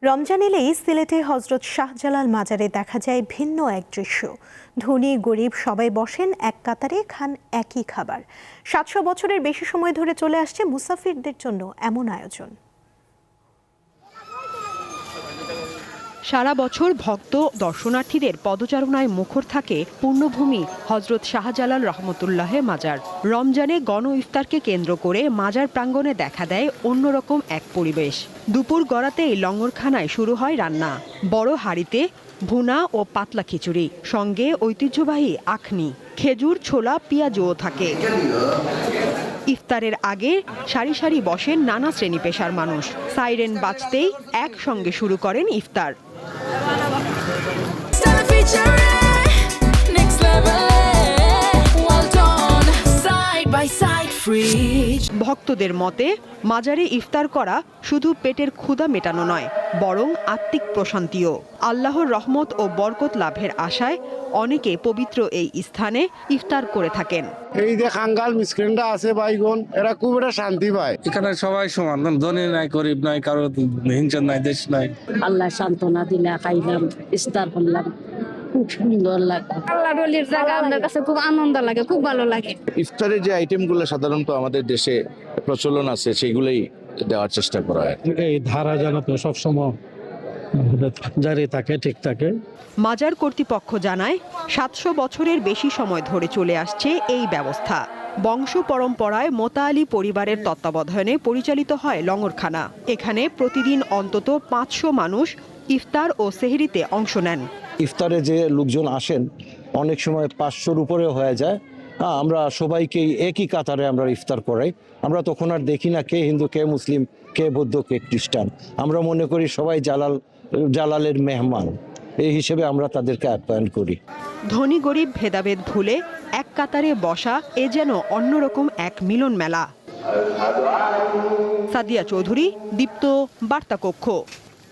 রমজান এলেই সিলেটে হজরত শাহজালাল মাজারে দেখা যায় ভিন্ন এক দৃশ্য। ধনী গরিব সবাই বসেন এক কাতারে, খান একই খাবার। ৭০০ বছরের বেশি সময় ধরে চলে আসছে মুসাফিরদের জন্য এমন আয়োজন। সারা বছর ভক্ত দর্শনার্থীদের পদচারণায় মুখর থাকে পূর্ণভূমি হজরত শাহজালাল রহমতুল্লাহ মাজার। রমজানে গণ ইফতারকে কেন্দ্র করে মাজার প্রাঙ্গণে দেখা দেয় অন্যরকম এক পরিবেশ। দুপুর গড়াতেই লঙ্গরখানায় শুরু হয় রান্না। বড় হাঁড়িতে ভুনা ও পাতলা খিচুড়ি, সঙ্গে ঐতিহ্যবাহী আখনি, খেজুর, ছোলা, পেঁয়াজও থাকে। ইফতারের আগে সারি সারি বসেন নানা শ্রেণী পেশার মানুষ। সাইরেন বাজতেই একসঙ্গে শুরু করেন ইফতার। ভক্তদের মতে মাজারে ইফতার করা শুধু পেটের ক্ষুধা মেটানো নয়, বরং আত্মিক প্রশান্তিও। আল্লাহর রহমত ও বরকত লাভের আশায় অনেকে পবিত্র এই স্থানে ইফতার করে থাকেন। এই যে খাঙ্গাল মিসকিনরা আছে ভাইগণ, এরা খুব একটা শান্তি পায়। এখানে সবাই সমান, ধনী নাই গরিব নাই, কারো হিংসা নাই, দেশ নাই। আল্লাহ সান্ত্বনা দিলা, খাইলাম, ইফতার করলাম, খুব সুন্দর লাগে। আল্লাহর ওলির জায়গা, আমাদের কাছে খুব আনন্দ লাগে, খুব ভালো লাগে। ইফতারের যে আইটেমগুলো সাধারণত আমাদের দেশে প্রচলন আছে সেগুলোই দেওয়ার চেষ্টা করা হয়। এই ধারা যেন তো সবসময় জারি থাকে, ঠিক থাকে। মাজার কর্তৃপক্ষ জানায় ৭০০ বছরের বেশি সময় ধরে চলে আসছে এই ব্যবস্থা। বংশ পরম্পরায় মোতা আলী পরিবারের তত্ত্বাবধানে পরিচালিত হয় লঙ্গরখানা। এখানে প্রতিদিন অন্তত ৫০০ মানুষ ইফতার ও সেহরিতে অংশ নেন। ইফতারে যে লোকজন আসেন অনেক সময় ৫০০-র উপরে হয়ে যায়। আমরা সবাইকেই একই কাতারে আমরা ইফতার করাই। আমরা তখন আর দেখি না কে হিন্দু, কে মুসলিম, কে বৌদ্ধ, কে খ্রিস্টান। আমরা মনে করি সবাই জালালের মেহমান, এই হিসেবে আমরা তাদেরকে আপ্যায়ন করি। ধনী গরিব ভেদাভেদ ভুলে এক কাতারে বসা এ যেন অন্যরকম এক মিলন মেলা। সাদিয়া চৌধুরী, দীপ্ত, বার্তা কক্ষ।